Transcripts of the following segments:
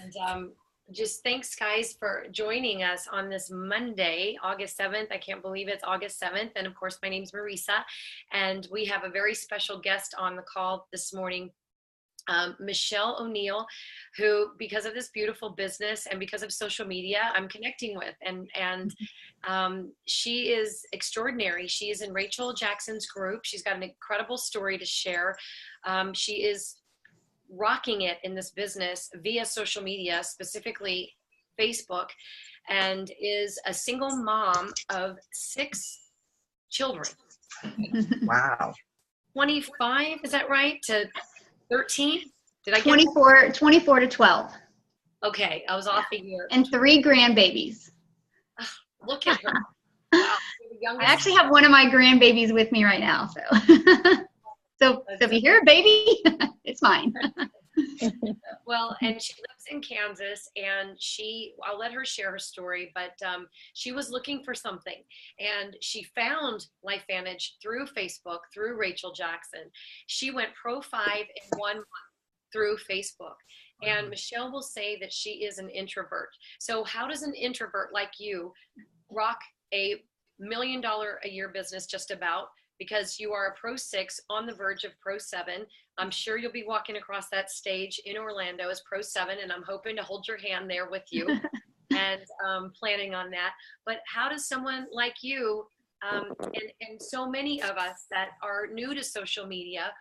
And just thanks, guys, for joining us on this Monday, August 7th. I can't believe it's August 7th. And of course, my name's Marisa. And we have a very special guest on the call this morning, Michele Oneil, who, because of this beautiful business and because of social media, I'm connecting with. And she is extraordinary. She is in Rachel Jackson's group. She's got an incredible story to share. She is rocking it in this business via social media, specifically Facebook, and is a single mom of 6 children. Wow. 25, is that right? To 13? Did I get 24 to 12. Okay, I was off a year. And 3 grandbabies. Look at her. Wow. I actually have one of my grandbabies with me right now. So if you hear a baby, it's mine. Well, and she lives in Kansas, and I'll let her share her story, but she was looking for something, and she found LifeVantage through Facebook, through Rachel Jackson. She went Pro 5 in 1 month through Facebook. And Michele will say that she is an introvert. So how does an introvert like you rock a $1 million a year business just about? Because you are a Pro 6 on the verge of Pro 7. I'm sure you'll be walking across that stage in Orlando as Pro 7, and I'm hoping to hold your hand there with you and planning on that. But how does someone like you and so many of us that are new to social media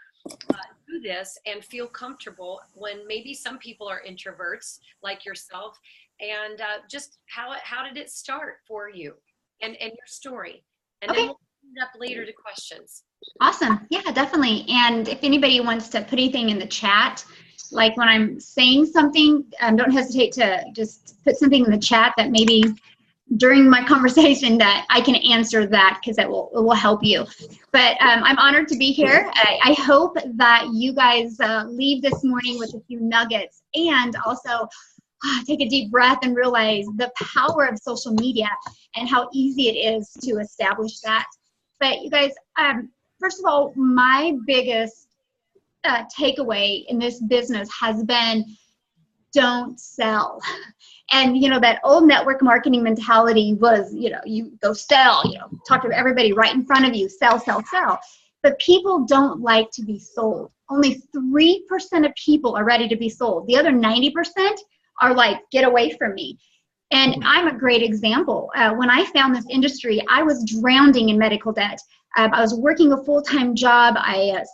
do this and feel comfortable when maybe some people are introverts like yourself? And just how did it start for you and your story? And then we'll up later to questions. Awesome. Yeah, definitely. And if anybody wants to put anything in the chat, like when I'm saying something, don't hesitate to just put something in the chat that maybe during my conversation that I can answer that, because it will help you. But I'm honored to be here. I hope that you guys leave this morning with a few nuggets, and also take a deep breath and realize the power of social media and how easy it is to establish that. But you guys, first of all, my biggest takeaway in this business has been don't sell. And, that old network marketing mentality was, you go sell, talk to everybody right in front of you, sell, sell, sell. But people don't like to be sold. Only 3% of people are ready to be sold. The other 90% are like, get away from me. And I'm a great example. When I found this industry, I was drowning in medical debt. I was working a full-time job,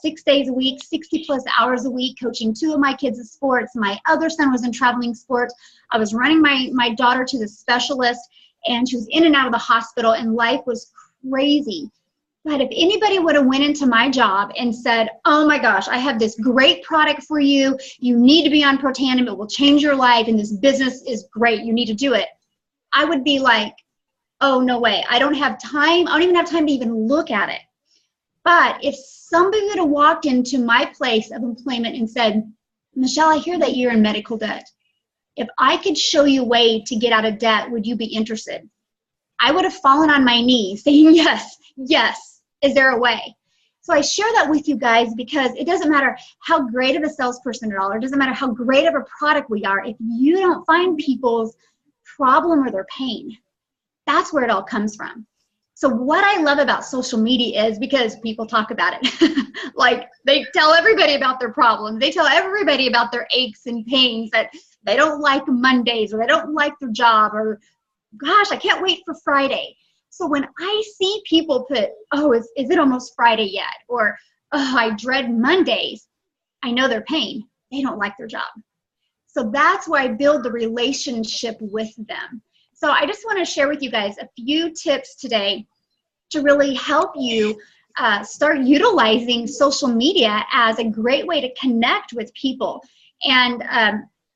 6 days a week, 60 plus hours a week, coaching 2 of my kids in sports. My other son was in traveling sports. I was running my daughter to the specialist, and she was in and out of the hospital, and life was crazy. But if anybody would have went into my job and said, oh my gosh, I have this great product for you. You need to be on Protandim. It will change your life, and this business is great. You need to do it. I would be like, oh, no way. I don't have time. I don't even have time to even look at it. But if somebody would have walked into my place of employment and said, Michele, I hear that you're in medical debt. If I could show you a way to get out of debt, would you be interested? I would have fallen on my knees saying, yes, yes. Is there a way? So I share that with you guys because it doesn't matter how great of a salesperson at all, or it doesn't matter how great of a product we are, if you don't find people's problem or their pain, that's where it all comes from. So what I love about social media is because people talk about it. Like they tell everybody about their problems. They tell everybody about their aches and pains, that they don't like Mondays, or they don't like their job, or gosh, I can't wait for Friday. So when I see people put, oh, is it almost Friday yet? Or, oh, I dread Mondays, I know their pain. They don't like their job. So that's why I build the relationship with them. So I just want to share with you guys a few tips today to really help you start utilizing social media as a great way to connect with people. And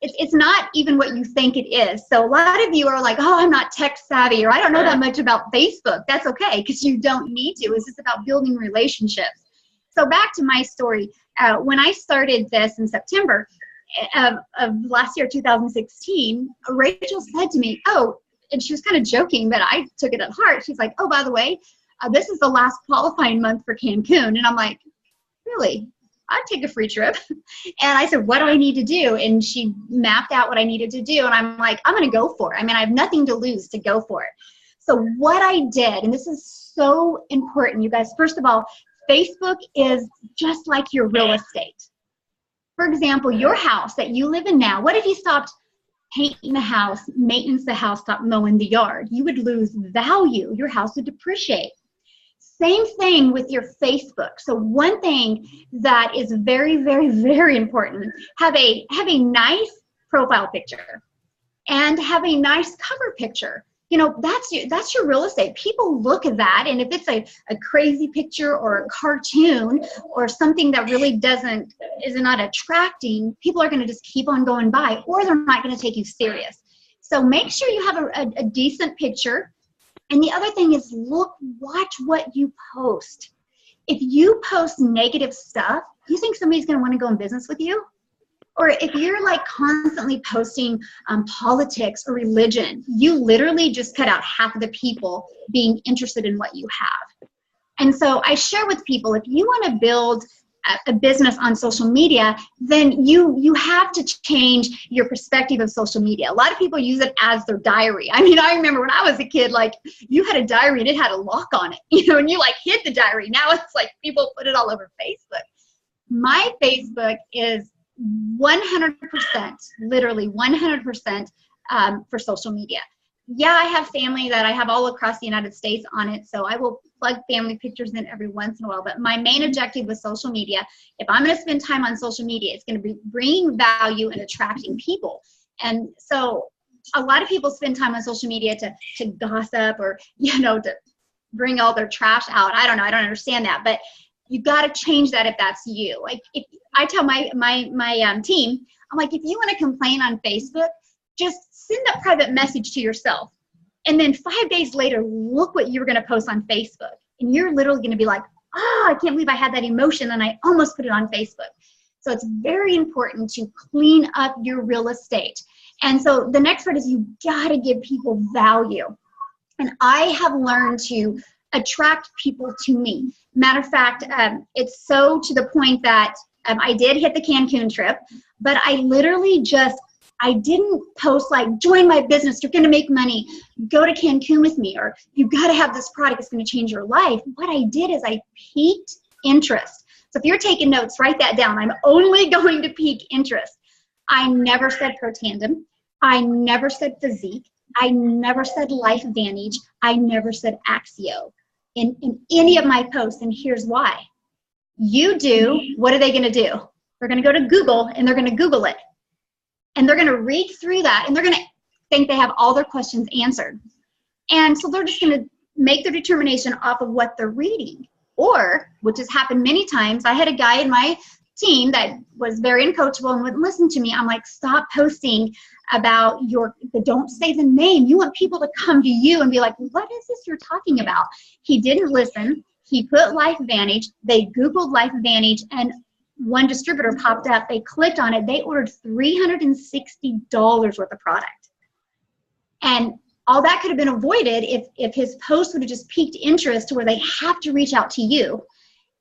it's not even what you think it is. So a lot of you are like, oh, I'm not tech savvy, or I don't know that much about Facebook. That's okay, because you don't need to. It's just about building relationships. So back to my story. When I started this in September of last year, 2016, Rachel said to me, oh, and she was kind of joking, but I took it at heart. She's like, oh, by the way, this is the last qualifying month for Cancun. And I'm like, really? I'd take a free trip. And I said, what do I need to do? And she mapped out what I needed to do. And I'm like, I'm going to go for it. I mean, I have nothing to lose to go for it. So what I did, and this is so important, you guys, first of all, Facebook is just like your real estate. For example, your house that you live in now, what if you stopped painting the house, maintenance the house, stopped mowing the yard? You would lose value. Your house would depreciate. Same thing with your Facebook. So one thing that is very, very, very important, have a nice profile picture and have a nice cover picture. You know, that's your real estate. People look at that, and if it's a crazy picture or a cartoon or something that really is not attracting, people are going to just keep on going by, or they're not going to take you serious. So make sure you have a decent picture. And the other thing is watch what you post. If you post negative stuff, you think somebody's going to want to go in business with you? Or if you're like constantly posting politics or religion, you literally just cut out half of the people being interested in what you have. And so I share with people, if you want to build a business on social media, then you have to change your perspective of social media. A lot of people use it as their diary. I mean, I remember when I was a kid, like you had a diary and it had a lock on it, you know, and you like hid the diary. Now it's like people put it all over Facebook. My Facebook is 100%, literally 100% for social media. Yeah, I have family that I have all across the United States on it, so I will plug family pictures in every once in a while. But my main objective with social media, if I'm going to spend time on social media, it's going to be bringing value and attracting people. And so a lot of people spend time on social media to gossip or, you know, to bring all their trash out. I don't know. I don't understand that. But you got to change that if that's you. Like if I tell my team, I'm like, if you want to complain on Facebook, just send a private message to yourself. And then 5 days later, look what you're going to post on Facebook. And you're literally going to be like, oh, I can't believe I had that emotion and I almost put it on Facebook. So it's very important to clean up your real estate. And so the next part is you got to give people value. And I have learned to attract people to me. Matter of fact, it's so to the point that I did hit the Cancun trip, but I literally I didn't post like, join my business, you're going to make money, go to Cancun with me, or you got to have this product, it's going to change your life. What I did is I piqued interest. So if you're taking notes, write that down. I'm only going to pique interest. I never said pro tandem. I never said physique. I never said life advantage. I never said Axio in any of my posts. And here's why. You do, what are they going to do? They're going to go to Google and they're going to Google it. And they're going to read through that and they're going to think they have all their questions answered. And so they're just going to make their determination off of what they're reading. Or, which has happened many times, I had a guy in my team that was very uncoachable and wouldn't listen to me. I'm like, stop posting about don't say the name. You want people to come to you and be like, what is this you're talking about? He didn't listen. He put Life Advantage. They Googled Life Advantage and one distributor popped up. They clicked on it. They ordered $360 worth of product. And all that could have been avoided if his post would have just piqued interest to where they have to reach out to you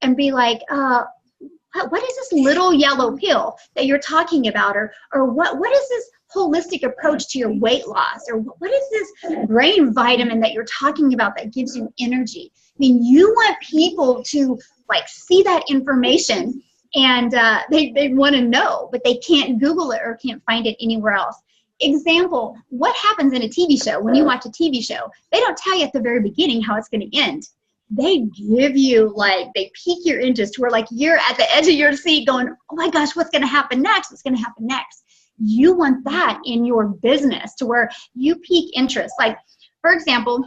and be like, what is this little yellow pill that you're talking about? Or what is this holistic approach to your weight loss? Or what is this brain vitamin that you're talking about that gives you energy? I mean, you want people to like see that information and they want to know, but they can't Google it or can't find it anywhere else. Example, what happens in a TV show when you watch a TV show? They don't tell you at the very beginning how it's going to end. They give you they pique your interest where like you're at the edge of your seat going, oh my gosh, what's going to happen next? What's going to happen next? You want that in your business to where you pique interest. Like, for example,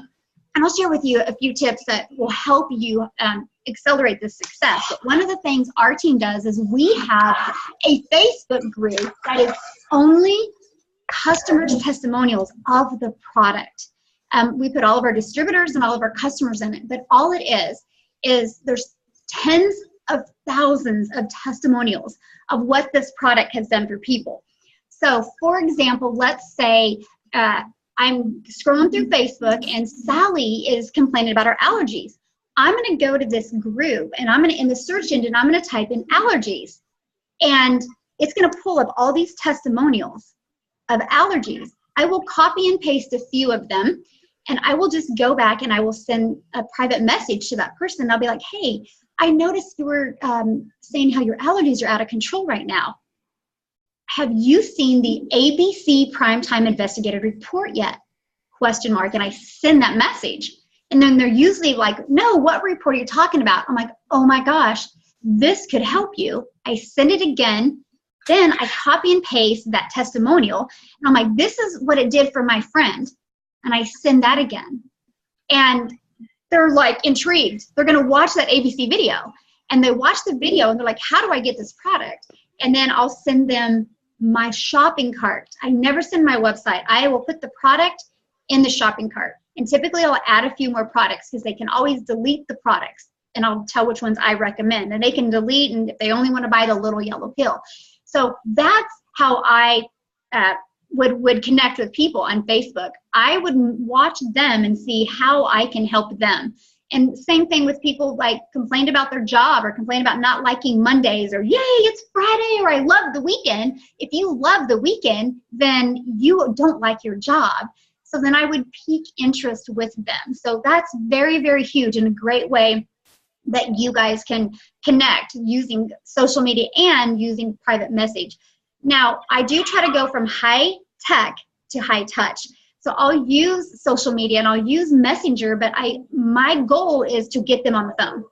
and I'll share with you a few tips that will help you accelerate this success. But one of the things our team does is we have a Facebook group that is only customer testimonials of the product. We put all of our distributors and all of our customers in it, but all it is there's tens of thousands of testimonials of what this product has done for people. So, for example, let's say I'm scrolling through Facebook and Sally is complaining about her allergies. I'm going to go to this group and I'm going to, in the search engine, I'm going to type in allergies. And it's going to pull up all these testimonials of allergies. I will copy and paste a few of them, and I will just go back and I will send a private message to that person. I'll be like, hey, I noticed you were saying how your allergies are out of control right now. Have you seen the ABC Primetime Investigative Report yet? Question mark. And I send that message. And then they're usually like, no, what report are you talking about? I'm like, oh my gosh, this could help you. I send it again. Then I copy and paste that testimonial. And I'm like, this is what it did for my friend. And I send that again. And they're like intrigued. They're going to watch that ABC video. And they watch the video and they're like, how do I get this product? And then I'll send them my shopping cart. I never send my website. I will put the product in the shopping cart. And typically I'll add a few more products because they can always delete the products. And I'll tell which ones I recommend. And they can delete, and if they only want to buy the little yellow pill. So that's how I would connect with people on Facebook. I would watch them and see how I can help them. And same thing with people like complained about their job or complained about not liking Mondays or yay, it's Friday, or I love the weekend. If you love the weekend, then you don't like your job. So then I would pique interest with them. So that's very, very huge and a great way that you guys can connect using social media and using private message. Now, I do try to go from high tech to high touch. So I'll use social media and I'll use Messenger, but my goal is to get them on the phone.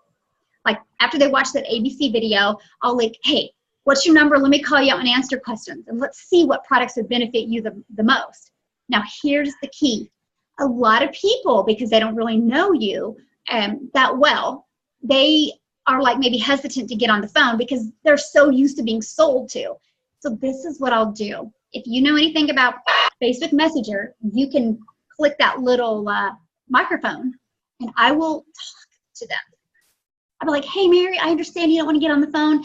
Like after they watch that ABC video, I'll like, hey, what's your number? Let me call you out and answer questions. And let's see what products would benefit you the most. Now, here's the key. A lot of people, because they don't really know you that well, they are like maybe hesitant to get on the phone because they're so used to being sold to. So this is what I'll do. If you know anything about Facebook Messenger, you can click that little microphone and I will talk to them. I'll be like, hey, Mary, I understand you don't want to get on the phone.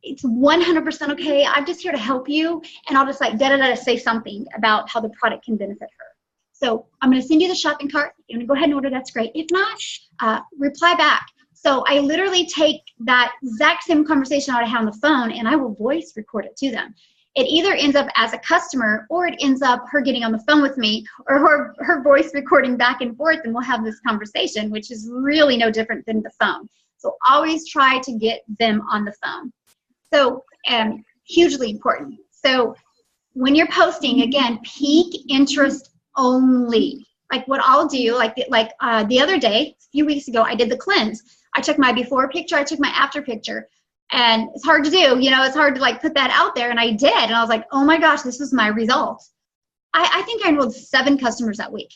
It's 100% okay. I'm just here to help you. And I'll just like say something about how the product can benefit her. So I'm going to send you the shopping cart. You're going to go ahead and order. That's great. If not, reply back. So I literally take that exact same conversation I had on the phone and I will voice record it to them. It either ends up as a customer or it ends up her getting on the phone with me or her voice recording back and forth, and we'll have this conversation, which is really no different than the phone. So always try to get them on the phone. So hugely important. So when you're posting, again, peak interest only. Like what I'll do, like the other day, a few weeks ago, I did the cleanse. I took my before picture, I took my after picture. And it's hard to do, you know, it's hard to like put that out there. And I did. And I was like, oh my gosh, this was my result. I think I enrolled 7 customers that week.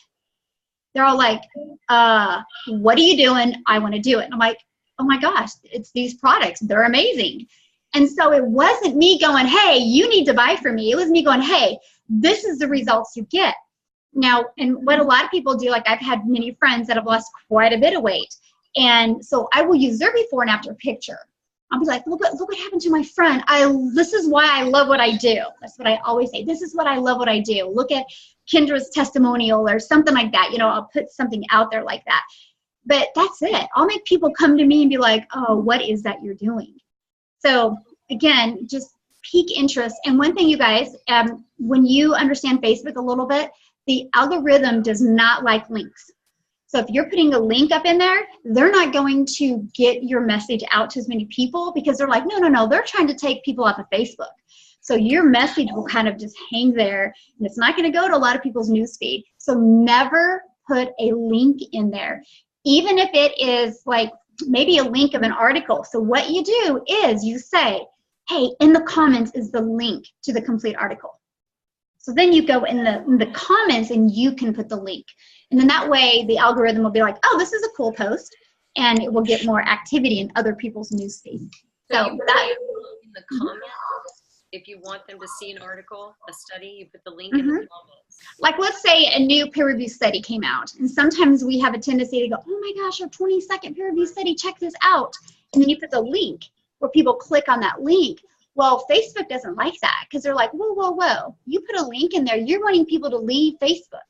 They're all like, what are you doing? I want to do it. And I'm like, oh my gosh, it's these products. They're amazing. And so it wasn't me going, hey, you need to buy from me. It was me going, hey, this is the results you get. Now, and what a lot of people do, like I've had many friends that have lost quite a bit of weight. And so I will use their before and after picture. I'll be like, look what happened to my friend. This is why I love what I do. That's what I always say. This is what I love what I do. Look at Kendra's testimonial or something like that. You know, I'll put something out there like that. But that's it. I'll make people come to me and be like, oh, what is that you're doing? So again, just peak interest. And one thing, you guys, when you understand Facebook a little bit, the algorithm does not like links. So if you're putting a link up in there, they're not going to get your message out to as many people because they're like, no, they're trying to take people off of Facebook. So your message will kind of just hang there and it's not going to go to a lot of people's newsfeed. So never put a link in there, even if it is like maybe a link of an article. So what you do is you say, hey, in the comments is the link to the complete article. So then you go in the comments and you can put the link. And then that way the algorithm will be like, oh, this is a cool post, and it will get more activity in other people's newsfeed. So that in the comments, if you want them to see an article, a study, you put the link in the comments. Like let's say a new peer-reviewed study came out, and sometimes we have a tendency to go, oh my gosh, our 20-second peer-reviewed study, check this out. And then you put the link where people click on that link. Well, Facebook doesn't like that because they're like, whoa. You put a link in there, you're wanting people to leave Facebook.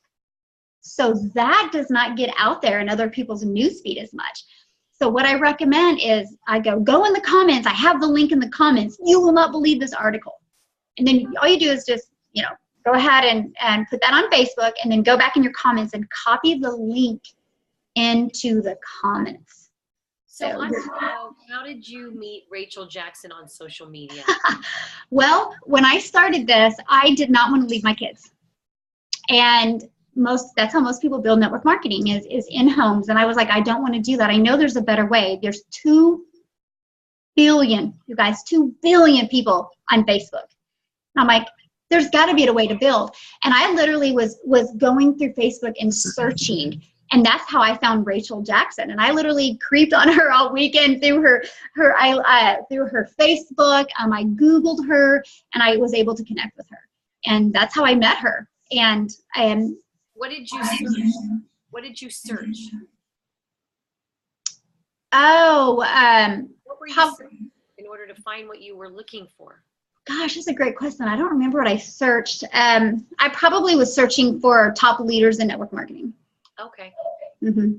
So that does not get out there in other people's newsfeed as much. So what I recommend is I go in the comments. I have the link in the comments. You will not believe this article. And then all you do is just, go ahead and put that on Facebook, and then go back in your comments and copy the link into the comments. So how did you meet Rachel Jackson on social media? Well, when I started this, I did not want to leave my kids. And that's how most people build network marketing is in homes. And I was like, I don't want to do that. I know there's a better way. There's 2 billion, you guys, 2 billion people on Facebook. And I'm like, there's got to be a way to build. And I literally was going through Facebook and searching. And that's how I found Rachel Jackson. And I literally creeped on her all weekend through her Facebook. I Googled her, and I was able to connect with her. And that's how I met her. And what did you search? What did you search? Oh, what were you searching in order to find what you were looking for? Gosh, that's a great question. I don't remember what I searched. I probably was searching for top leaders in network marketing. Okay. Mm-hmm.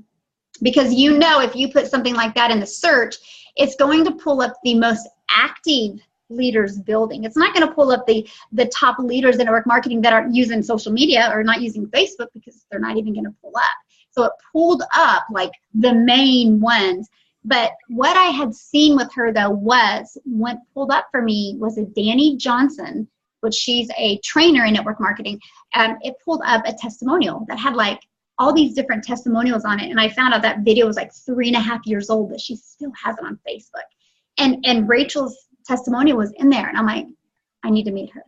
Because if you put something like that in the search, it's going to pull up the most active leaders building. It's not going to pull up the top leaders in network marketing that aren't using social media or not using Facebook, because they're not even going to pull up. So it pulled up like the main ones. But what I had seen with her, though, what pulled up for me was a Danny Johnson, which she's a trainer in network marketing. It pulled up a testimonial that had like all these different testimonials on it. And I found out that video was like 3.5 years old, but she still has it on Facebook. And Rachel's testimonial was in there. And I'm like, I need to meet her.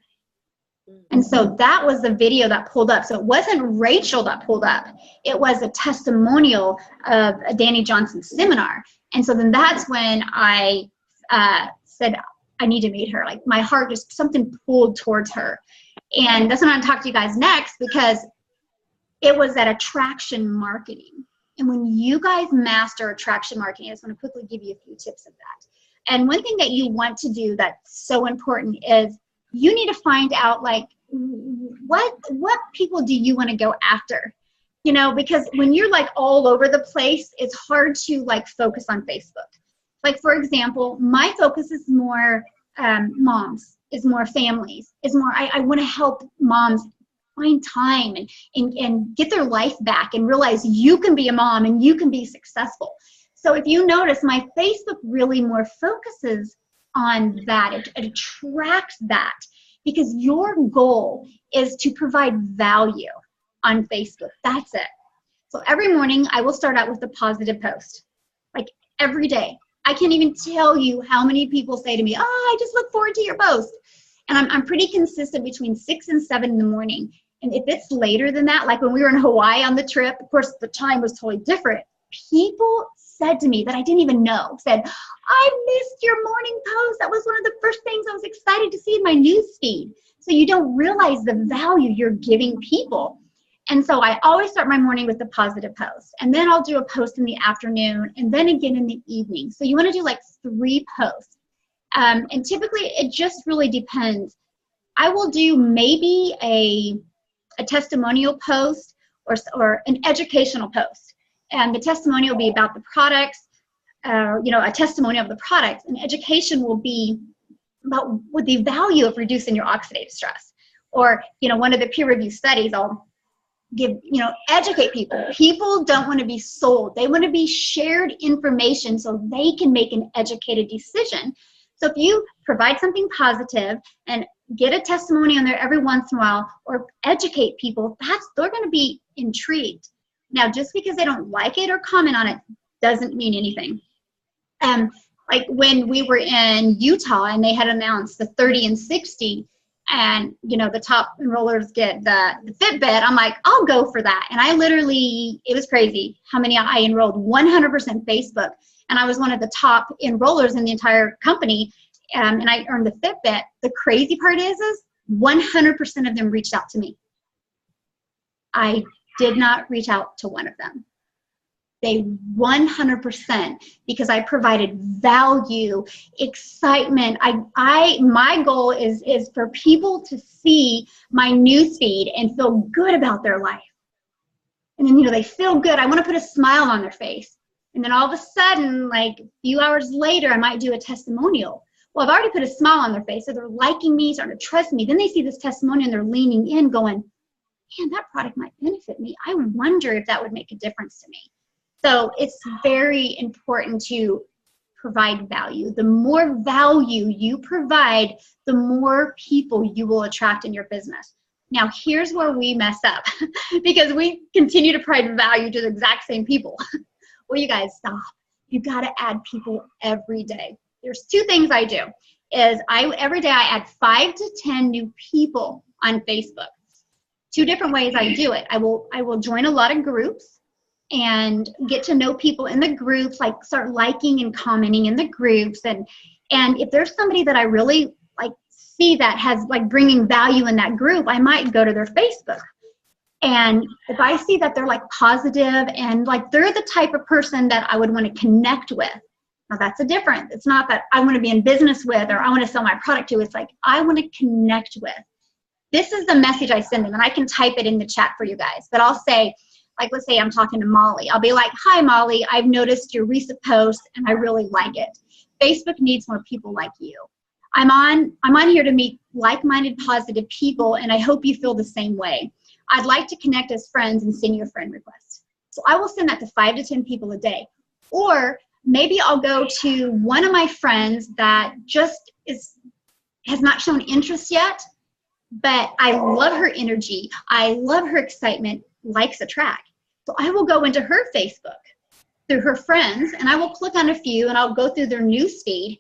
And so that was the video that pulled up. So it wasn't Rachel that pulled up. It was a testimonial of a Danny Johnson seminar. And so then that's when I said, I need to meet her. Like my heart just, something pulled towards her. And that's what I'm going to talk to you guys next, because it was that attraction marketing. And when you guys master attraction marketing, I just want to quickly give you a few tips of that. And one thing that you want to do that's so important is you need to find out like what people do you want to go after, because when you're like all over the place, it's hard to like focus on Facebook. Like for example, my focus is more moms, is more families, is more I want to help moms find time and get their life back and realize you can be a mom and you can be successful. So if you notice, my Facebook really more focuses on that. It attracts that, because your goal is to provide value on Facebook. That's it. So every morning I will start out with a positive post, like every day. I can't even tell you how many people say to me, oh, I just look forward to your post. And I'm pretty consistent between 6 and 7 in the morning. And if it's later than that, like when we were in Hawaii on the trip, of course the time was totally different. People said to me that I didn't even know, said, I missed your morning post. That was one of the first things I was excited to see in my news feed. So you don't realize the value you're giving people. And so I always start my morning with a positive post. And then I'll do a post in the afternoon and then again in the evening. So you want to do like 3 posts. And typically it just really depends. I will do maybe a testimonial post or an educational post. And the testimonial will be about the products, a testimonial of the products. And education will be about what the value of reducing your oxidative stress. Or, one of the peer review studies, I'll give, educate people. People don't want to be sold. They want to be shared information so they can make an educated decision. So if you provide something positive and get a testimony on there every once in a while, or educate people, they're going to be intrigued. Now, just because they don't like it or comment on it doesn't mean anything. Like when we were in Utah and they had announced the 30 and 60, and the top enrollers get the Fitbit, I'm like, I'll go for that. And I literally, it was crazy how many I enrolled. 100% Facebook, and I was one of the top enrollers in the entire company, and I earned the Fitbit. The crazy part is 100% of them reached out to me. I did not reach out to one of them. They 100%, because I provided value, excitement. My goal is for people to see my newsfeed and feel good about their life. And then, they feel good. I want to put a smile on their face. And then all of a sudden, like a few hours later, I might do a testimonial. Well, I've already put a smile on their face, so they're liking me, starting to trust me. Then they see this testimonial and they're leaning in going, man, that product might benefit me. I wonder if that would make a difference to me. So it's very important to provide value. The more value you provide, the more people you will attract in your business. Now, here's where we mess up because we continue to provide value to the exact same people. Well, you guys, stop. You got to add people every day. There's two things I do. Every day I add 5 to 10 new people on Facebook. Two different ways I do it. I will join a lot of groups and get to know people in the groups, like start liking and commenting in the groups. And if there's somebody that I really like see that has like bringing value in that group, I might go to their Facebook. And if I see that they're like positive and like they're the type of person that I would want to connect with. Now that's a difference. It's not that I want to be in business with or I want to sell my product to. It's like I want to connect with. This is the message I send them, and I can type it in the chat for you guys. But I'll say, like, let's say I'm talking to Molly. I'll be like, hi, Molly, I've noticed your recent post, and I really like it. Facebook needs more people like you. I'm on here to meet like-minded, positive people, and I hope you feel the same way. I'd like to connect as friends and send you a friend request. So I will send that to 5 to 10 people a day. Or maybe I'll go to one of my friends that just has not shown interest yet, but I love her energy. I love her excitement, likes attract. So I will go into her Facebook through her friends, and I will click on a few, and I'll go through their news feed.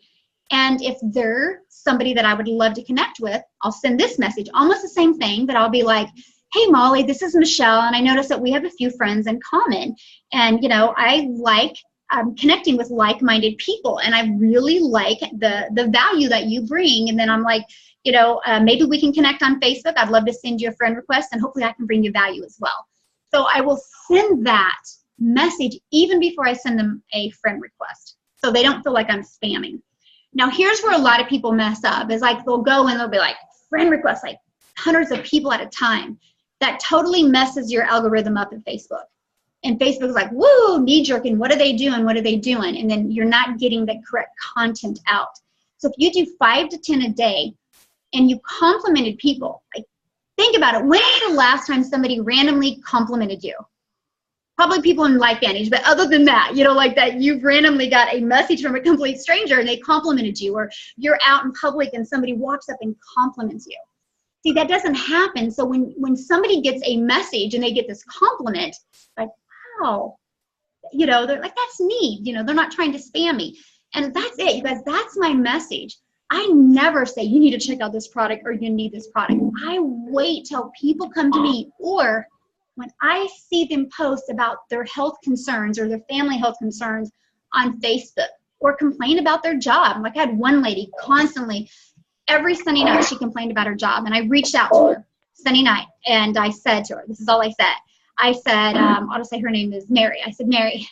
And if they're somebody that I would love to connect with, I'll send this message, almost the same thing, but I'll be like, hey, Molly, this is Michelle, and I noticed that we have a few friends in common. And, you know, I like connecting with like-minded people, and I really like the value that you bring. And then I'm like, you know, maybe we can connect on Facebook. I'd love to send you a friend request, and hopefully I can bring you value as well. So I will send that message even before I send them a friend request, so they don't feel like I'm spamming. Now, here's where a lot of people mess up, is like they'll go and they'll be like, friend requests, like hundreds of people at a time. That totally messes your algorithm up in Facebook. And Facebook's like, woo, knee-jerking, what are they doing? What are they doing? And then you're not getting the correct content out. So if you do 5 to 10 a day, and you complimented people, like think about it. When was the last time somebody randomly complimented you? Probably people in LifeVantage, but other than that, you know, like that you've randomly got a message from a complete stranger and they complimented you, or you're out in public and somebody walks up and compliments you. See, that doesn't happen. So when somebody gets a message and they get this compliment, like, wow, you know, they're like, that's neat. You know, they're not trying to spam me. And that's it, you guys, that's my message. I never say you need to check out this product or you need this product. I wait till people come to me, or when I see them post about their health concerns or their family health concerns on Facebook, or complain about their job. Like I had one lady constantly, every Sunday night she complained about her job, and I reached out to her Sunday night and I said to her, this is all I said. I said, I'll just say her name is Mary. I said, Mary,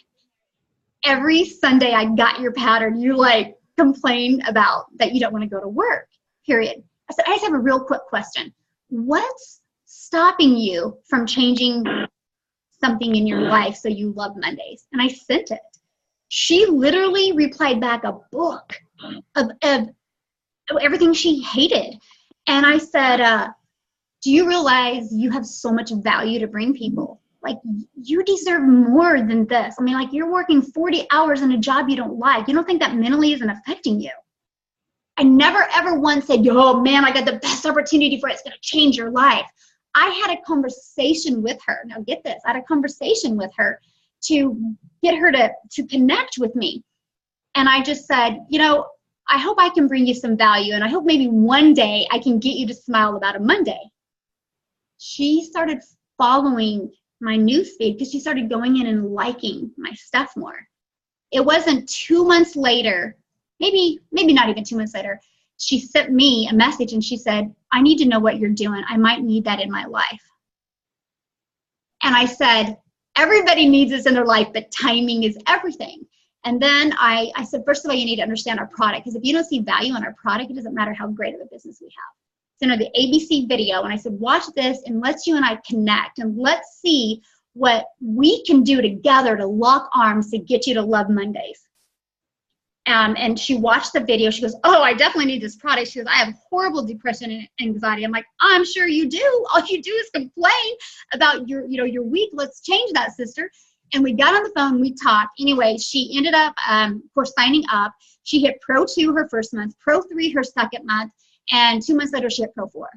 every Sunday I got your pattern. You like complain about that you don't want to go to work, period. I said, I just have a real quick question. What's stopping you from changing something in your life so you love Mondays? And I sent it. She literally replied back a book of everything she hated. And I said, do you realize you have so much value to bring people? Like, you deserve more than this. I mean, like, you're working 40 hours in a job you don't like. You don't think that mentally isn't affecting you? I never, ever once said, oh, man, I got the best opportunity for it. It's going to change your life. I had a conversation with her. Now, get this. I had a conversation with her to get her to connect with me. And I just said, you know, I hope I can bring you some value, and I hope maybe one day I can get you to smile about a Monday. She started following my newsfeed because she started going in and liking my stuff more. It wasn't 2 months later, maybe not even 2 months later, she sent me a message and she said, I need to know what you're doing. I might need that in my life. And I said, everybody needs this in their life, but timing is everything. And then I said, first of all, you need to understand our product, because if you don't see value in our product, it doesn't matter how great of a business we have. So, the ABC video, and I said, watch this and let's you and I connect, and let's see what we can do together to lock arms to get you to love Mondays. And she watched the video. She goes, oh, I definitely need this product. She goes, I have horrible depression and anxiety. I'm like, I'm sure you do. All you do is complain about your week. Let's change that, sister. And we got on the phone, we talked. Anyway, she ended up, for signing up. She hit Pro 2 her first month, Pro 3 her second month, and 2 months later she hit Pro 4.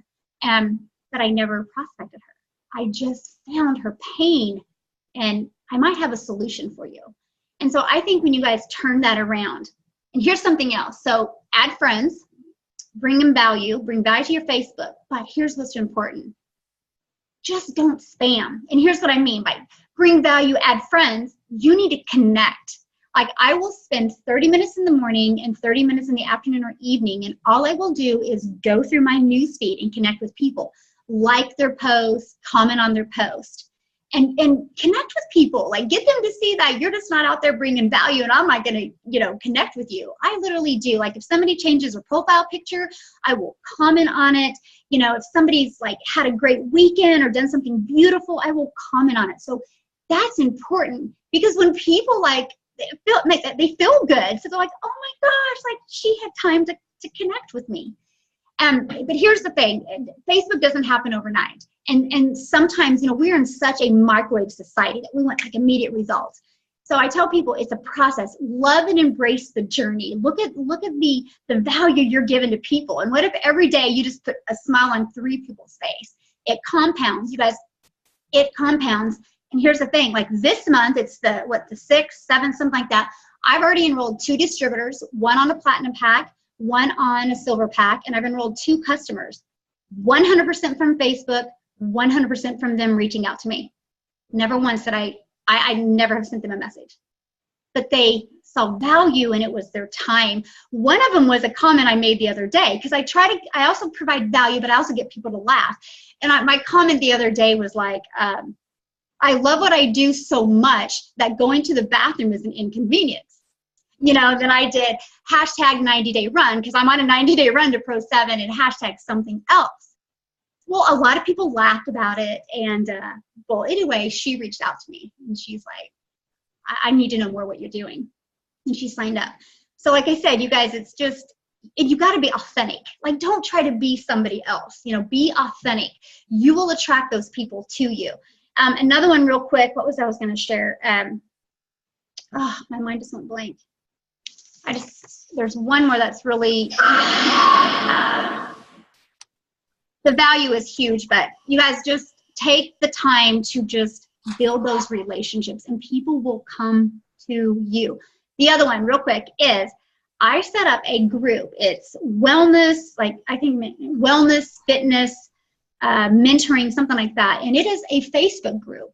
But I never prospected her. I just found her pain, and I might have a solution for you. And so I think when you guys turn that around, and here's something else. So add friends, bring them value, bring value to your Facebook. But here's what's important. Just don't spam. And here's what I mean by bring value, add friends. You need to connect. Like I will spend 30 minutes in the morning and 30 minutes in the afternoon or evening, and all I will do is go through my newsfeed and connect with people, like their posts, comment on their post. And connect with people, like get them to see that you're just not out there bringing value and I'm not going to, connect with you. I literally do. Like if somebody changes their profile picture, I will comment on it. If somebody's like had a great weekend or done something beautiful, I will comment on it. So that's important because when people they feel good. So they're like, oh my gosh, like she had time to connect with me. But here's the thing, Facebook doesn't happen overnight. And sometimes, we're in such a microwave society that we want like immediate results. So I tell people it's a process. Love and embrace the journey. Look at the value you're giving to people. And what if every day you just put a smile on 3 people's face? It compounds, you guys, it compounds. And here's the thing, like this month, it's the 6th, 7th, something like that. I've already enrolled 2 distributors, 1 on a platinum pack, 1 on a silver pack, and I've enrolled 2 customers, 100% from Facebook, 100% from them reaching out to me. Never once did I never have sent them a message, but they saw value and it was their time. One of them was a comment I made the other day because I also provide value, but I also get people to laugh. And my comment the other day was like, I love what I do so much that going to the bathroom is an inconvenience. Then I did hashtag 90-day run because I'm on a 90-day run to Pro 7 and hashtag something else. Well, a lot of people laughed about it. And anyway, she reached out to me and she's like, I need to know more what you're doing. And she signed up. So like I said, you guys, it's just, you got to be authentic. Like, don't try to be somebody else. Be authentic. You will attract those people to you. Another one real quick. What was I was going to share? My mind just went blank. There's one more that's really, the value is huge, but you guys just take the time to just build those relationships and people will come to you. The other one real quick is I set up a group. It's wellness, wellness, fitness, mentoring, something like that. And it is a Facebook group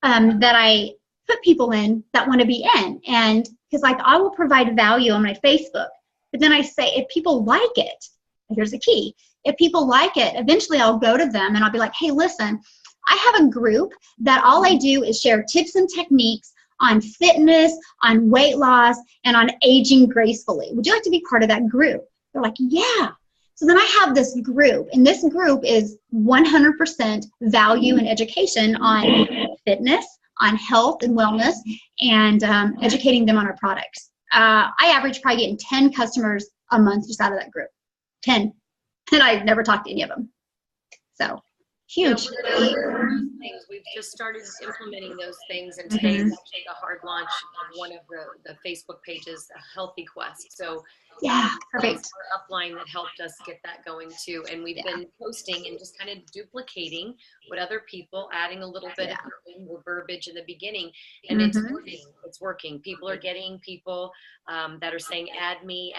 that I put people in that want to be in. And because I will provide value on my Facebook, but then I say, if people like it, here's the key. If people like it, eventually I'll go to them and I'll be like, hey, listen, I have a group that all I do is share tips and techniques on fitness, on weight loss, and on aging gracefully. Would you like to be part of that group? They're like, yeah. So then I have this group, and this group is 100% value and education on fitness, on health and wellness, and educating them on our products. I average probably getting 10 customers a month just out of that group. 10. And I've never talked to any of them. So, huge. Things. We've just started implementing those things, and today is actually the hard launch of one of the Facebook pages, A Healthy Quest. So yeah, perfect. Our upline that helped us get that going too, and we've been posting and just kind of duplicating what other people, adding a little bit of verbiage in the beginning, and it's working. It's working. People are getting people that are saying, add me,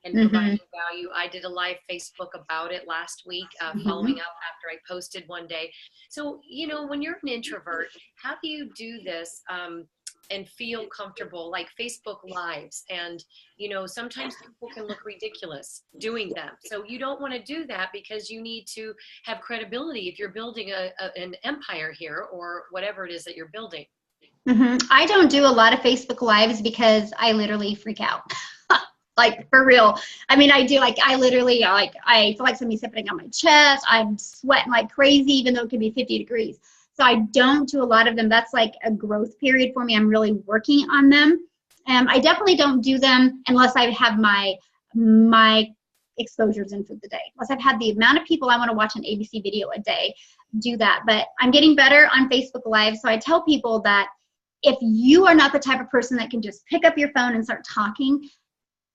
and providing value. I did a live Facebook about it last week, following up after I posted one day. So, when you're an introvert, how do you do this and feel comfortable, like Facebook Lives? And, sometimes people can look ridiculous doing them. So you don't want to do that because you need to have credibility if you're building an empire here or whatever it is that you're building. I don't do a lot of Facebook Lives because I literally freak out. Like, for real. I mean, I do, I literally, I feel like somebody's sitting on my chest. I'm sweating like crazy, even though it can be 50 degrees. So I don't do a lot of them. That's like a growth period for me. I'm really working on them. I definitely don't do them unless I have my exposures in for the day. Unless I've had the amount of people I want to watch an ABC video a day, do that. But I'm getting better on Facebook Live. So I tell people that if you are not the type of person that can just pick up your phone and start talking,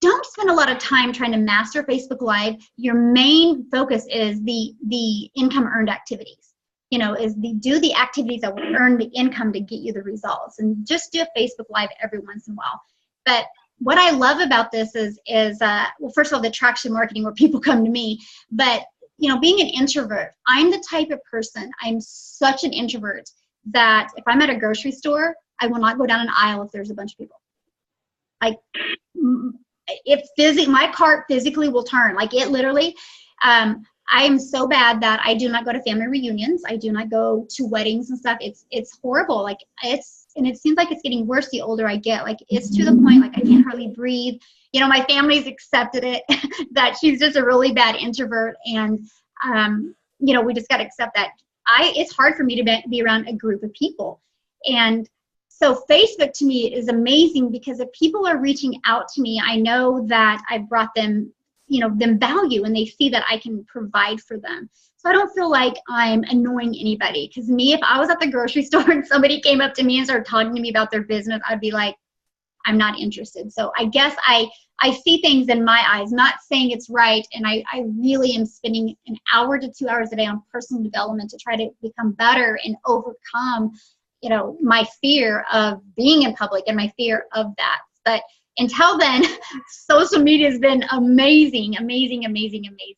don't spend a lot of time trying to master Facebook Live. Your main focus is the income earned activities. Do the activities that will earn the income to get you the results, and just do a Facebook Live every once in a while. But what I love about this is well, first of all, the attraction marketing where people come to me, but being an introvert, I'm the type of person, I'm such an introvert that if I'm at a grocery store, I will not go down an aisle if there's a bunch of people. Like, my cart physically will turn. Like, it literally, I am so bad that I do not go to family reunions. I do not go to weddings and stuff. It's horrible. Like, and it seems like it's getting worse the older I get. Like, it's to the point, like, I can't hardly breathe. My family's accepted it, that she's just a really bad introvert. And, we just got to accept that. It's hard for me to be around a group of people. And so Facebook to me is amazing, because if people are reaching out to me, I know that I brought them, them value, and they see that I can provide for them. So I don't feel like I'm annoying anybody. Because if I was at the grocery store and somebody came up to me and started talking to me about their business, I'd be like, I'm not interested. So I guess I see things in my eyes, not saying it's right. And I really am spending an hour to 2 hours a day on personal development to try to become better and overcome, my fear of being in public and my fear of that. But until then, social media has been amazing, amazing, amazing, amazing.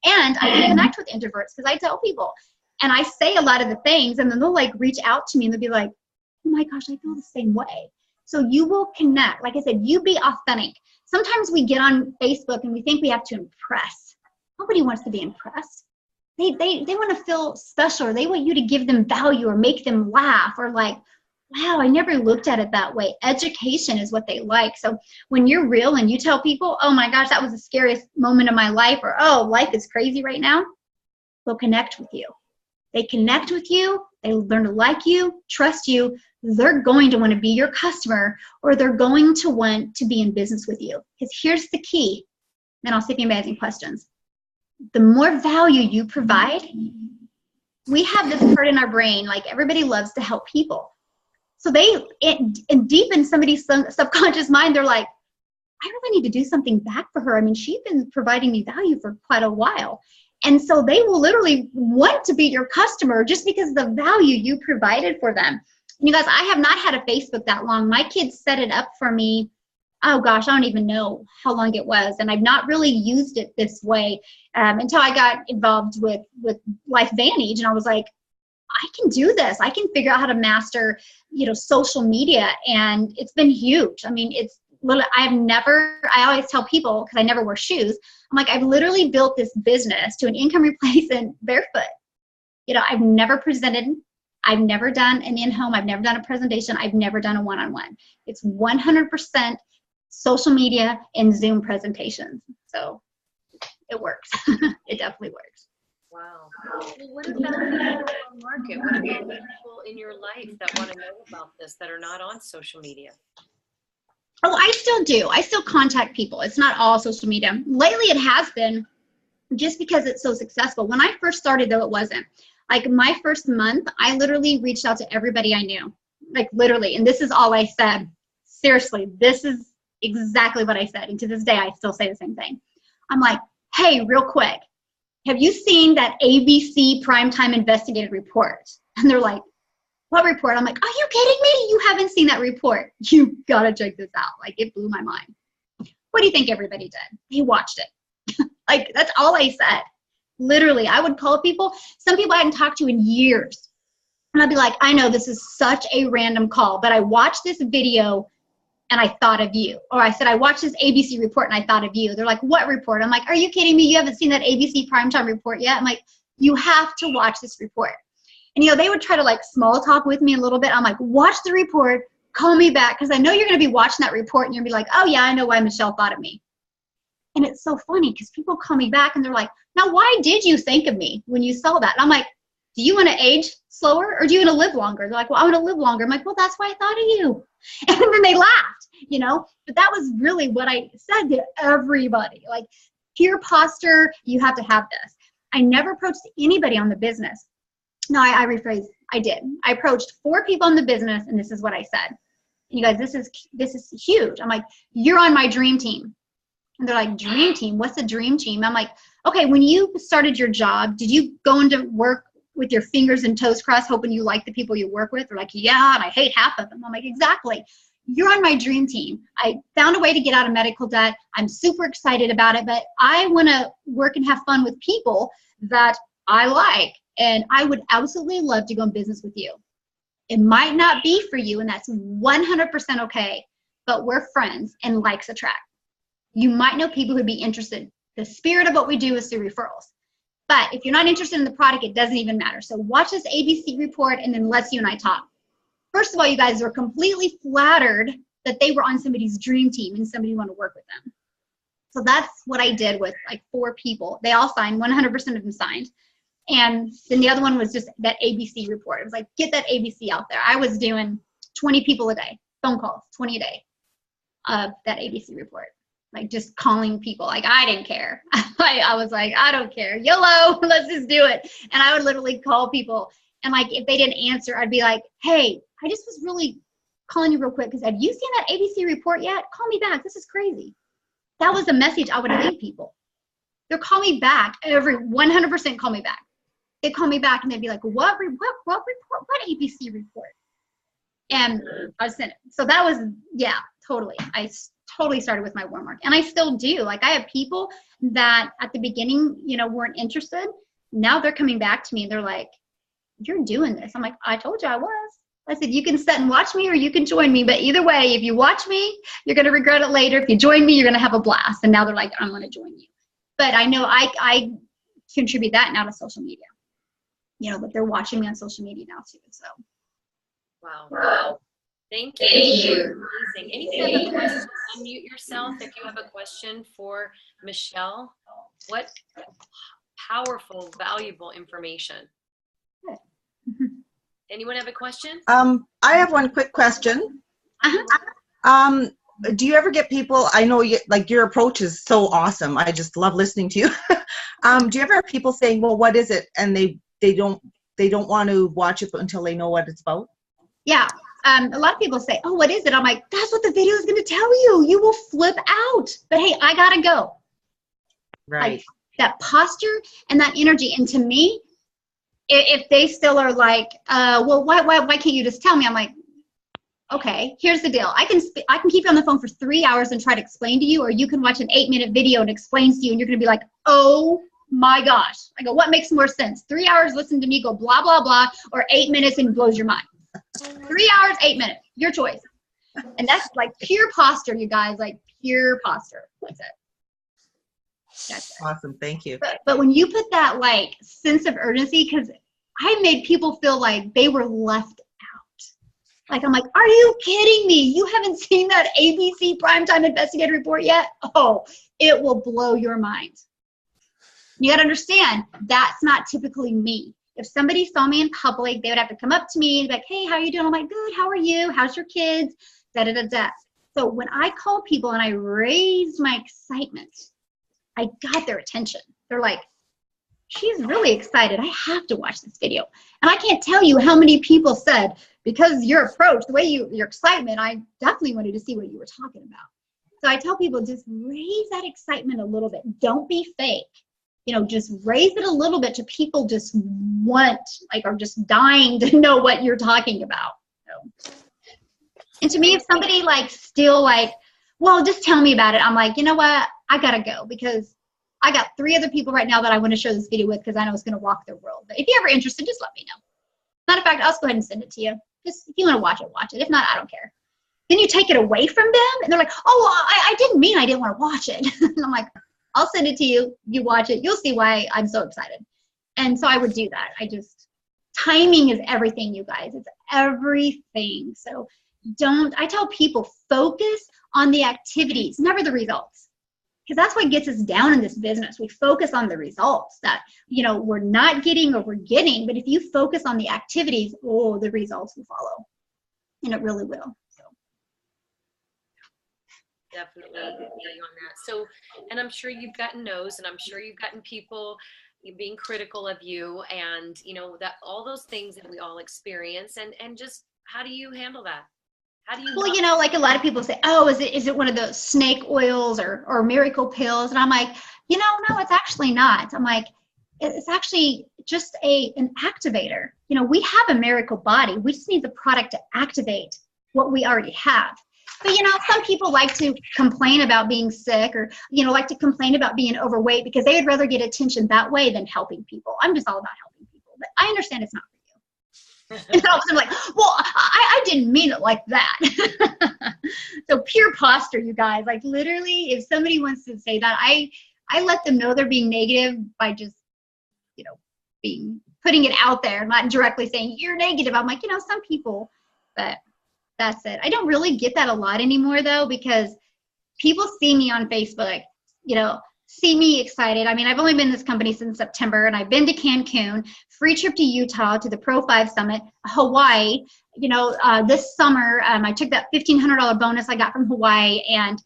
And I can connect with introverts because I tell people, and I say a lot of the things, and then they'll like reach out to me and they'll be like, oh my gosh, I feel the same way. So you will connect. Like I said, you be authentic. Sometimes we get on Facebook and we think we have to impress. Nobody wants to be impressed. They want to feel special, or they want you to give them value or make them laugh, or like, wow, I never looked at it that way. Education is what they like. So when you're real and you tell people, oh my gosh, that was the scariest moment of my life, or oh, life is crazy right now, they'll connect with you. They connect with you. They learn to like you, trust you. They're going to want to be your customer, or they're going to want to be in business with you. Because here's the key. Then I'll see if anybody has any questions. The more value you provide, we have this part in our brain, like everybody loves to help people. So deep in somebody's subconscious mind, they're like, I really need to do something back for her. I mean, she's been providing me value for quite a while. And so they will literally want to be your customer just because of the value you provided for them. And you guys, I have not had a Facebook that long. My kids set it up for me. Oh gosh, I don't even know how long it was. And I've not really used it this way until I got involved with Life Vantage. And I was like, I can do this. I can figure out how to master, social media. And it's been huge. I mean, I always tell people, because I never wear shoes, I'm like, I've literally built this business to an income replacement barefoot. I've never presented. I've never done an in-home. I've never done a presentation. I've never done a one-on-one. It's 100% social media and Zoom presentations. So it works. It definitely works. Wow. Well, what about the market? What about people in your life that want to know about this that are not on social media? Oh, I still do. I still contact people. It's not all social media. Lately it has been, just because it's so successful. When I first started, though, it wasn't. Like my first month, I literally reached out to everybody I knew. Like literally. And this is all I said. Seriously, this is exactly what I said. And to this day, I still say the same thing. I'm like, hey, real quick, have you seen that ABC Primetime Investigative report? And they're like, what report? I'm like, are you kidding me? You haven't seen that report. You gotta check this out. Like, it blew my mind. What do you think everybody did? They watched it. Like, that's all I said. Literally, I would call people, some people I hadn't talked to in years. And I'd be like, I know this is such a random call, but I watched this video and I thought of you. Or I said, I watched this ABC report and I thought of you. They're like, what report? I'm like, are you kidding me? You haven't seen that ABC Primetime report yet? I'm like, you have to watch this report. And, they would try to like small talk with me a little bit. I'm like, watch the report, call me back, because I know you're going to be watching that report and you're going to be like, oh yeah, I know why Michelle thought of me. And it's so funny because people call me back and they're like, now why did you think of me when you saw that? And I'm like, do you want to age slower or do you want to live longer? They're like, well, I want to live longer. I'm like, well, that's why I thought of you. And then they laughed, you know, but that was really what I said to everybody. Like, pure posture, you have to have this. I never approached anybody on the business. No, I rephrase. I did. I approached 4 people in the business, and this is what I said. You guys, this is huge. I'm like, you're on my dream team. And they're like, dream team? What's a dream team? I'm like, okay, when you started your job, did you go into work with your fingers and toes crossed, hoping you like the people you work with? They're like, yeah, and I hate half of them. I'm like, exactly. You're on my dream team. I found a way to get out of medical debt. I'm super excited about it, but I want to work and have fun with people that I like. And I would absolutely love to go in business with you. It might not be for you, and that's 100% okay, but we're friends and likes attract. You might know people who'd be interested. The spirit of what we do is through referrals. But if you're not interested in the product, it doesn't even matter. So watch this ABC report, and then let's you and I talk. First of all, you guys are completely flattered that they were on somebody's dream team and somebody wanted to work with them. So that's what I did with like 4 people. They all signed, 100% of them signed. And then the other one was just that ABC report. It was like, get that ABC out there. I was doing 20 people a day, phone calls, 20 a day of that ABC report. Like, just calling people. Like, I didn't care. I was like, I don't care. YOLO, let's just do it. And I would literally call people. And like, if they didn't answer, I'd be like, hey, I just was really calling you real quick because have you seen that ABC report yet? Call me back. This is crazy. That was a message I would leave people. They'll call me back. 100% call me back. They call me back and they'd be like, what report? What ABC report? And I sent it. So that was, yeah, totally. I totally started with my warm market. And I still do. Like, I have people that at the beginning, you know, weren't interested. Now they're coming back to me. They're like, you're doing this. I'm like, I told you I was. I said, you can sit and watch me or you can join me. But either way, if you watch me, you're going to regret it later. If you join me, you're going to have a blast. And now they're like, I'm going to join you. But I know I contribute that now to social media. You know, but they're watching me on social media now too. So. Wow. Thank you. Amazing. Any other questions? Unmute yourself if you have a question for Michele. What powerful, valuable information. Anyone have a question? I have one quick question. Do you ever get people, I know you, like, your approach is so awesome. I just love listening to you. Do you ever have people saying, well, what is it? And they don't want to watch it until they know what it's about? Yeah. A lot of people say, oh, what is it? I'm like, that's what the video is going to tell you. You will flip out. But hey, I got to go. Right. Like, that posture and that energy. And to me, if they still are like, well, why can't you just tell me? I'm like, okay, here's the deal. I can keep you on the phone for 3 hours and try to explain to you, or you can watch an 8-minute video and it explains to you and you're going to be like, oh my gosh. I go, what makes more sense? 3 hours, listen to me go blah, blah, blah, or 8 minutes and blows your mind. 3 hours, 8 minutes, your choice. And that's like pure posture, you guys, like pure posture. That's it. That's it. Awesome. Thank you. But when you put that like sense of urgency, because I made people feel like they were left out. Like, I'm like, are you kidding me? You haven't seen that ABC Primetime Investigative Report yet? Oh, it will blow your mind. You got to understand, that's not typically me. If somebody saw me in public, they would have to come up to me and be like, hey, how are you doing? I'm like, good, how are you? How's your kids? Da, da, da, da. So when I call people and I raised my excitement, I got their attention. They're like, she's really excited. I have to watch this video. And I can't tell you how many people said, because your approach, the way your excitement, I definitely wanted to see what you were talking about. So I tell people, just raise that excitement a little bit. Don't be fake. You know, just raise it a little bit to people just want, like, are just dying to know what you're talking about. So. And to me, if somebody like still like, well, just tell me about it. I'm like, you know what? I gotta go because I got 3 other people right now that I want to show this video with because I know it's going to rock their world. But if you're ever interested, just let me know. Matter of fact, I'll just go ahead and send it to you. Just if you want to watch it, watch it. If not, I don't care. Then you take it away from them and they're like, oh, well, I didn't mean I didn't want to watch it. And I'm like, I'll send it to you. You watch it. You'll see why I'm so excited. And so I would do that. Timing is everything, you guys. It's everything. So I tell people, focus on the activities, never the results. because that's what gets us down in this business. We focus on the results that, you know, we're not getting or we're getting, but if you focus on the activities, oh, the results will follow, and it really will. So. Definitely on that. So, and I'm sure you've gotten no's, and I'm sure you've gotten people being critical of you, and you know that all those things that we all experience, and just how do you handle that? How do you? Well, you know, like a lot of people say, oh, is it one of those snake oils or miracle pills? And I'm like, you know, no, it's actually not. I'm like, it's actually just an activator. You know, we have a miracle body. We just need the product to activate what we already have. But, you know, some people like to complain about being sick, or, you know, like to complain about being overweight because they would rather get attention that way than helping people. I'm just all about helping people. But I understand it's not for you. And all of a sudden, like, well, I didn't mean it like that. So pure posture, you guys. Like, literally, if somebody wants to say that, I let them know they're being negative by just, you know, putting it out there, not directly saying you're negative. I'm like, you know, some people, but that's it. I don't really get that a lot anymore, though, because people see me on Facebook, you know, see me excited. I mean, I've only been in this company since September, and I've been to Cancun, free trip to Utah to the Pro 5 Summit, Hawaii. You know, this summer, I took that $1,500 bonus I got from Hawaii and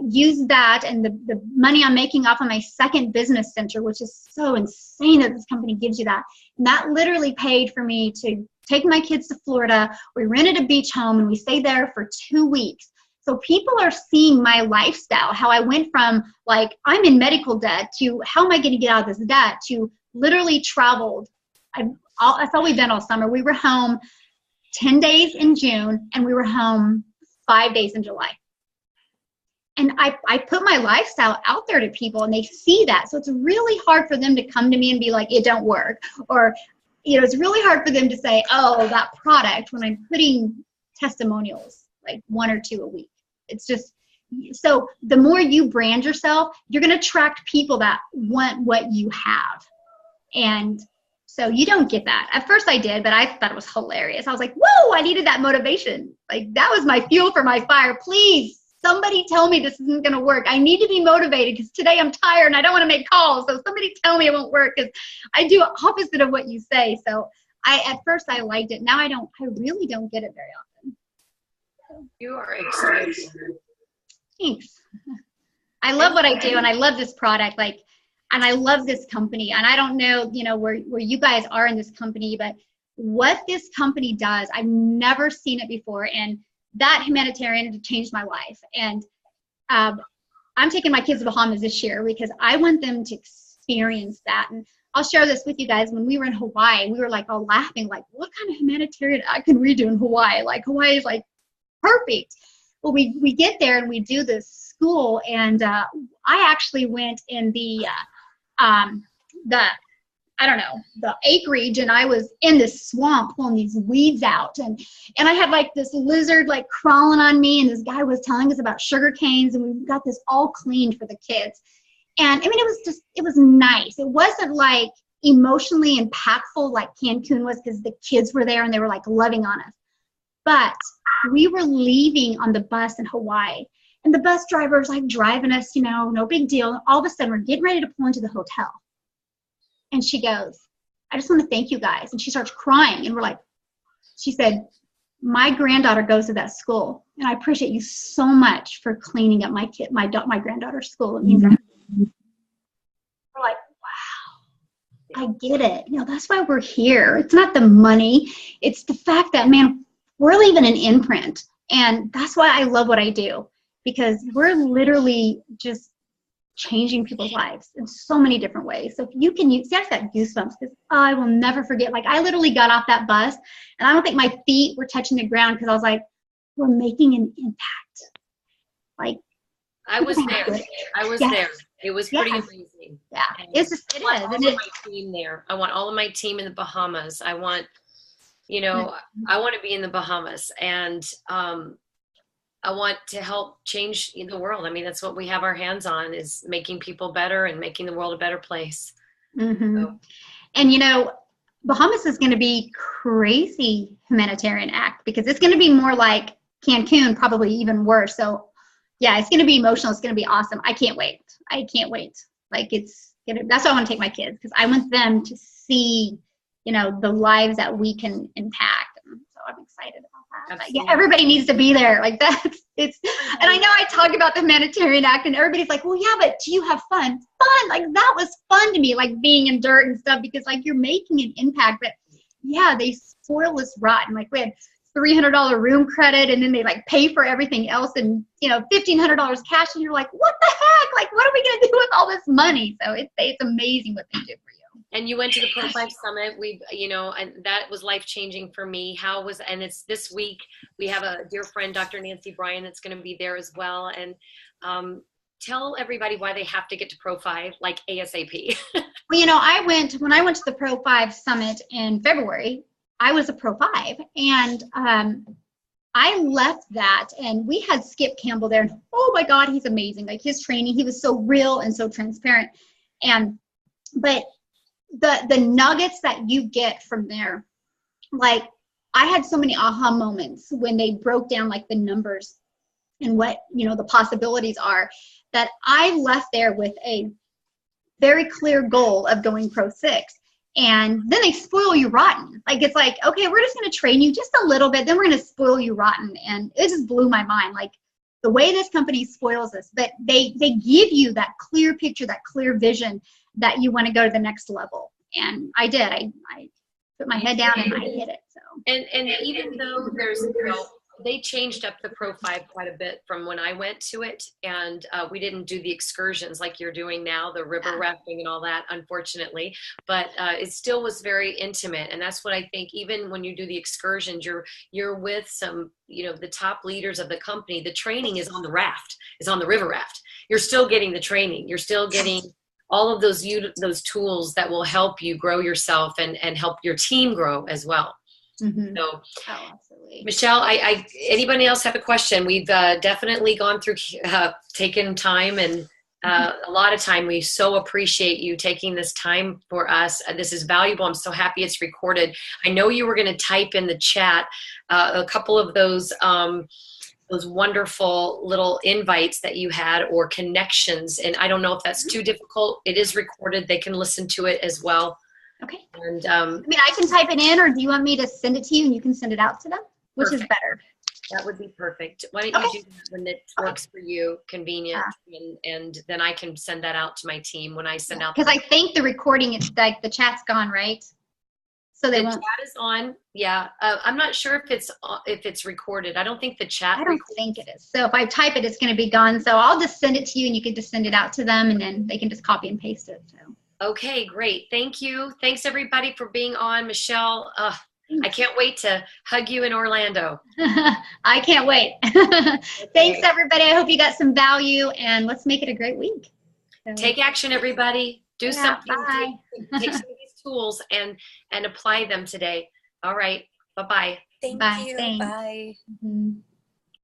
used that and the money I'm making off of my second business center, which is so insane that this company gives you that. And that literally paid for me to take my kids to Florida. We rented a beach home and we stayed there for 2 weeks. So people are seeing my lifestyle, how I went from like, I'm in medical debt to how am I going to get out of this debt to literally traveled. That's all we've done all summer. We were home 10 days in June and we were home 5 days in July. And I put my lifestyle out there to people and they see that. So it's really hard for them to come to me and be like, it don't work. Or, you know, it's really hard for them to say, oh, that product, when I'm putting testimonials, like 1 or 2 a week. It's just, so the more you brand yourself, you're going to attract people that want what you have. And so you don't get that. At first I did, but I thought it was hilarious. I was like, whoa, I needed that motivation. Like that was my fuel for my fire. Please, somebody tell me this isn't going to work. I need to be motivated because today I'm tired and I don't want to make calls. So somebody tell me it won't work, because I do opposite of what you say. So at first I liked it. Now I really don't get it very often. You are extreme. Thanks. I love what I do and I love this product. Like, and I love this company. And I don't know, you know, where you guys are in this company, but what this company does, I've never seen it before. And that humanitarian changed my life. And I'm taking my kids to Bahamas this year because I want them to experience that. And I'll share this with you guys. When we were in Hawaii, we were like all laughing, like, what kind of humanitarian act can we do in Hawaii? Like, Hawaii is like perfect. Well, we get there and we do this school, and I actually went in the acreage, and I was in this swamp pulling these weeds out, and I had like this lizard like crawling on me, and this guy was telling us about sugar canes, and we got this all cleaned for the kids. And I mean, it was nice. It wasn't like emotionally impactful like Cancun was, because the kids were there and they were like loving on us. But we were leaving on the bus in Hawaii, and the bus driver was like driving us, you know, no big deal. All of a sudden we're getting ready to pull into the hotel. And she goes, I just want to thank you guys. And she starts crying. And we're like, she said, my granddaughter goes to that school, and I appreciate you so much for cleaning up my granddaughter's school. It means that. We're like, wow, I get it. You know, that's why we're here. It's not the money. It's the fact that, man, we're leaving an imprint. And that's why I love what I do, because we're literally just changing people's lives in so many different ways. So if you can use, see, I just got goosebumps because I will never forget. Like, I literally got off that bus and I don't think my feet were touching the ground, because I was like, we're making an impact. Like, I was there. I was there. It was pretty amazing. Yeah, it is. I want my team there. I want all of my team in the Bahamas. I want, you know, I want to be in the Bahamas, and I want to help change the world. I mean, that's what we have our hands on, is making people better and making the world a better place. Mm-hmm. So. And, you know, Bahamas is going to be crazy humanitarian act, because it's going to be more like Cancun, probably even worse. So yeah, it's going to be emotional. It's going to be awesome. I can't wait. I can't wait. Like that's why I want to take my kids, because I want them to see, the lives that we can impact. And so I'm excited about that. But yeah, everybody needs to be there. Like and I know I talk about the humanitarian act and everybody's like, well, yeah, but do you have fun? Fun. Like that was fun to me, like being in dirt and stuff, because like you're making an impact. But yeah, they spoil us rotten. Like we had $300 room credit, and then they like pay for everything else, and $1,500 cash, and you're like, what the heck? Like, what are we gonna do with all this money? So it's amazing what they do for you. And you went to the Pro 5 Summit. And that was life changing for me. And it's this week. We have a dear friend, Dr. Nancy Bryan, that's going to be there as well. And tell everybody why they have to get to Pro 5 like ASAP. Well, when I went to the Pro 5 Summit in February, I was a Pro 5, and I left that, and we had Skip Campbell there, and oh my God, he's amazing. Like his training, he was so real and so transparent. But the nuggets that you get from there, like I had so many aha moments when they broke down like the numbers and what, the possibilities are, that I left there with a very clear goal of going Pro 6. And then they spoil you rotten. Like, it's like, okay, we're just going to train you just a little bit, then we're going to spoil you rotten. And it just blew my mind, like the way this company spoils us. But they give you that clear picture, that clear vision that you want to go to the next level. And I did. I put my head down and I hit it. So. And even though they changed up the Pro 5 quite a bit from when I went to it, and we didn't do the excursions like you're doing now, the river rafting and all that, unfortunately, but it still was very intimate. And that's what I think, even when you do the excursions, you're with some, the top leaders of the company. The training is on the river raft. You're still getting the training. You're still getting all of those tools that will help you grow yourself and help your team grow as well. Mm-hmm. So, absolutely. Michele, anybody else have a question? We've definitely gone through, taken time and a lot of time. We so appreciate you taking this time for us. This is valuable. I'm so happy it's recorded. I know you were going to type in the chat a couple of those wonderful little invites that you had, or connections. And I don't know if that's too difficult. It is recorded. They can listen to it as well. Okay. And I can type it in, or do you want me to send it to you and you can send it out to them? Which perfect. Is better? That would be perfect. Why don't you do that when it works for you, convenient, and then I can send that out to my team when I send out. Because I think the recording, it's like the chat's gone, right? So the chat is on. Yeah, I'm not sure if it's recorded. I don't think the chat. I don't think it is. So if I type it, it's going to be gone. So I'll just send it to you, and you can just send it out to them, and then they can just copy and paste it. So. Okay, great. Thank you. Thanks everybody for being on. Michele, I can't wait to hug you in Orlando. I can't wait. Thanks everybody. I hope you got some value, and let's make it a great week. So. Take action, everybody. Do something. Bye. Take some of these tools and apply them today. All right. Bye-bye. Thank Bye. you. Thanks. Bye. Mm-hmm.